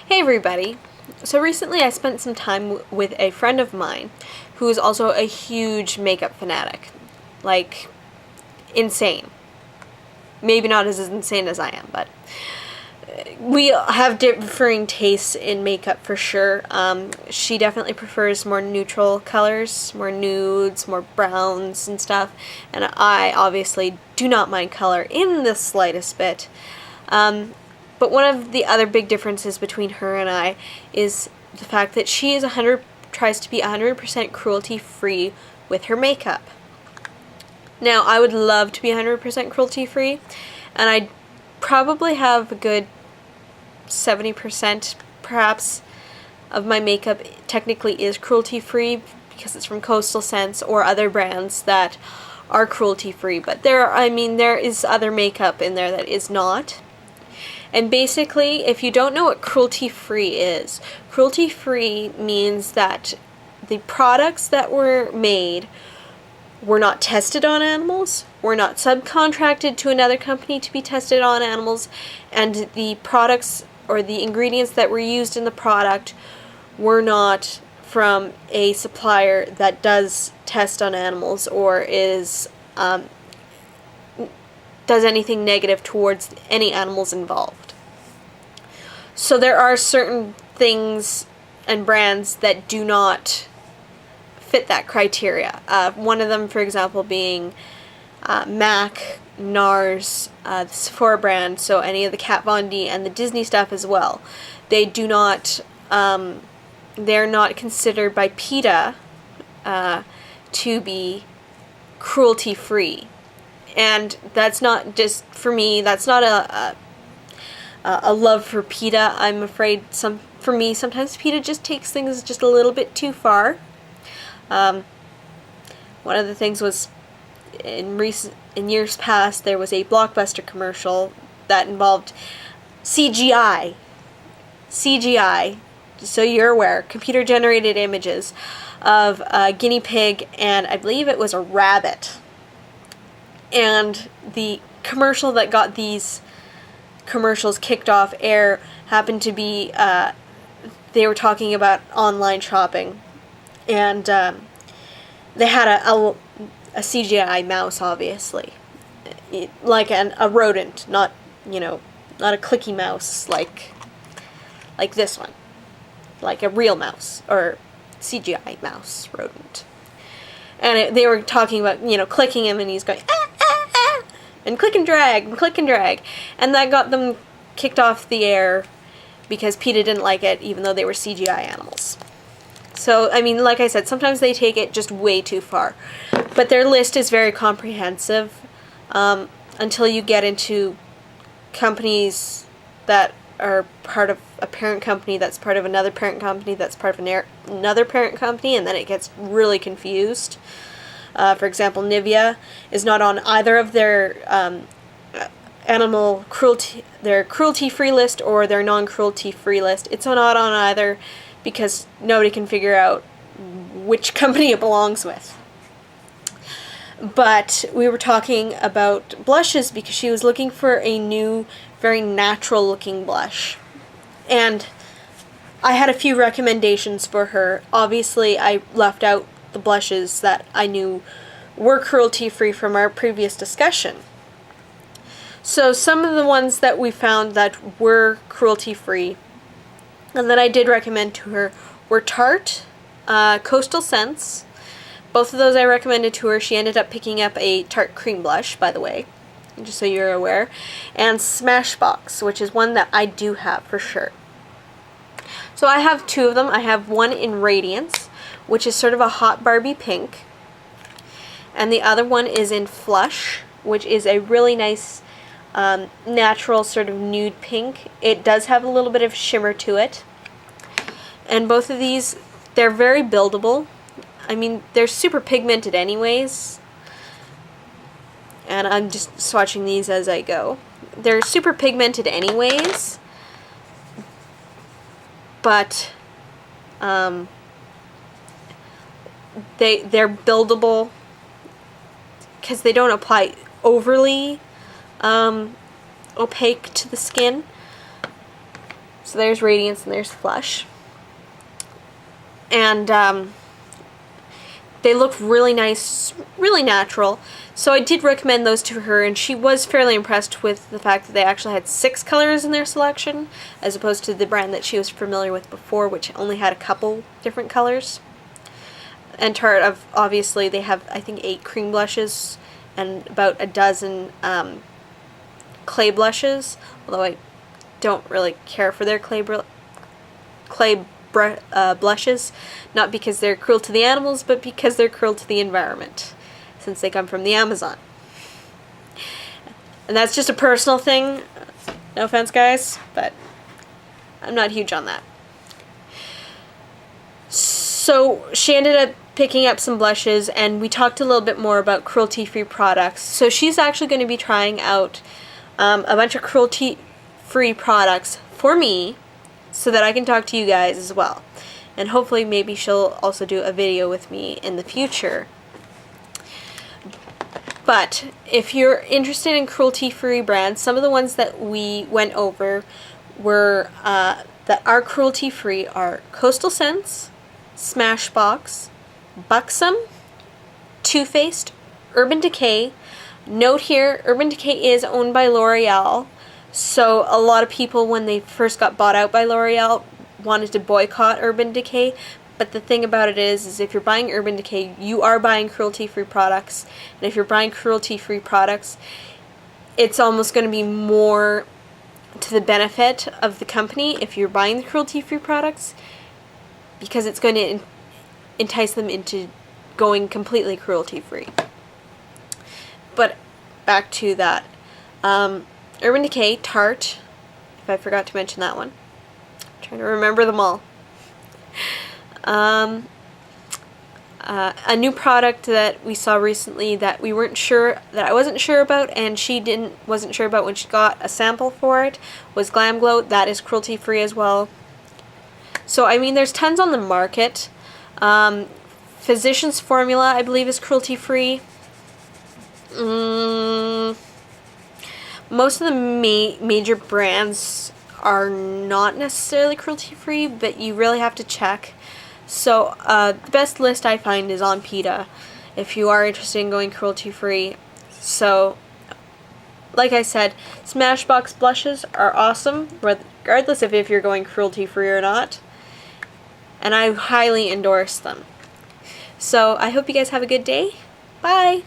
Hey everybody! So recently I spent some time with a friend of mine who is also a huge makeup fanatic. Like, insane. Maybe not as insane as I am, but we have differing tastes in makeup for sure. She definitely prefers more neutral colors, more nudes, more browns and stuff, and I obviously do not mind color in the slightest bit. But one of the other big differences between her and I is the fact that she is tries to be 100% cruelty-free with her makeup. Now, I would love to be 100% cruelty-free, and I probably have a good 70% perhaps of my makeup technically is cruelty-free because it's from Coastal Scents or other brands that are cruelty-free. But there is other makeup in there that is not. And basically, if you don't know what cruelty-free is, cruelty-free means that the products that were made were not tested on animals, were not subcontracted to another company to be tested on animals, and the products or the ingredients that were used in the product were not from a supplier that does test on animals or is does anything negative towards any animals involved. So there are certain things and brands that do not fit that criteria. One of them, for example, being MAC, NARS, the Sephora brand, so any of the Kat Von D and the Disney stuff as well. They do not, they're not considered by PETA to be cruelty-free. And that's not just for me. That's not a love for PETA. I'm afraid for me sometimes PETA just takes things just a little bit too far. One of the things was in years past there was a Blockbuster commercial that involved CGI, just so you're aware, computer generated images of a guinea pig and I believe it was a rabbit. And the commercial that got these commercials kicked off air happened to be, they were talking about online shopping. And they had a CGI mouse, obviously. Like a rodent, not a clicky mouse like this one. Like a real mouse, or CGI mouse rodent. And they were talking about, clicking him and he's going, and click and drag, and that got them kicked off the air because PETA didn't like it, even though they were CGI animals. So, like I said, sometimes they take it just way too far. But their list is very comprehensive until you get into companies that are part of a parent company that's part of another parent company that's part of another parent company, and then it gets really confused. For example, Nivea is not on either of their animal cruelty, their cruelty-free list or their non-cruelty-free list. It's not on either because nobody can figure out which company it belongs with. But we were talking about blushes because she was looking for a new, very natural-looking blush. And I had a few recommendations for her. Obviously, I left out the blushes that I knew were cruelty-free from our previous discussion. So some of the ones that we found that were cruelty-free and that I did recommend to her were Tarte, Coastal Scents. Both of those I recommended to her. She ended up picking up a Tarte cream blush, by the way, just so you're aware, and Smashbox, which is one that I do have for sure. So I have two of them. I have one in Radiance, which is sort of a hot Barbie pink, and the other one is in Flush, which is a really nice natural sort of nude pink. It does have a little bit of shimmer to it, and both of these, they're very buildable. They're super pigmented anyways, and I'm just swatching these as I go. They're super pigmented anyways, but they're buildable because they don't apply overly opaque to the skin. So there's Radiance and there's Flush. And they look really nice, really natural. So I did recommend those to her, and she was fairly impressed with the fact that they actually had 6 colors in their selection, as opposed to the brand that she was familiar with before, which only had a couple different colors. And Tarte, obviously, they have, I think, 8 cream blushes and about a dozen clay blushes, although I don't really care for their clay blushes, not because they're cruel to the animals, but because they're cruel to the environment, since they come from the Amazon. And that's just a personal thing, no offense guys, but I'm not huge on that. So she ended up picking up some blushes, and we talked a little bit more about cruelty-free products. So she's actually going to be trying out a bunch of cruelty-free products for me, so that I can talk to you guys as well. And hopefully maybe she'll also do a video with me in the future. But if you're interested in cruelty-free brands, some of the ones that we went over were that are cruelty-free are Coastal Scents, Smashbox, Buxom, Too Faced, Urban Decay. Note here, Urban Decay is owned by L'Oreal. So a lot of people, when they first got bought out by L'Oreal, wanted to boycott Urban Decay. But the thing about it is if you're buying Urban Decay, you are buying cruelty-free products. And if you're buying cruelty-free products, it's almost going to be more to the benefit of the company if you're buying the cruelty-free products, because it's going to entice them into going completely cruelty-free. But back to that. Urban Decay, Tarte, if I forgot to mention that one. I'm trying to remember them all. A new product that we saw recently that we weren't sure, that I wasn't sure about, and she wasn't sure about when she got a sample for it, was Glam Glow. That is cruelty-free as well. So, I mean, there's tons on the market. Physicians Formula, I believe, is cruelty-free. Most of the major brands are not necessarily cruelty-free, but you really have to check. So the best list I find is on PETA if you are interested in going cruelty-free. So, like I said, Smashbox blushes are awesome, regardless of if you're going cruelty-free or not. And I highly endorse them. So I hope you guys have a good day. Bye!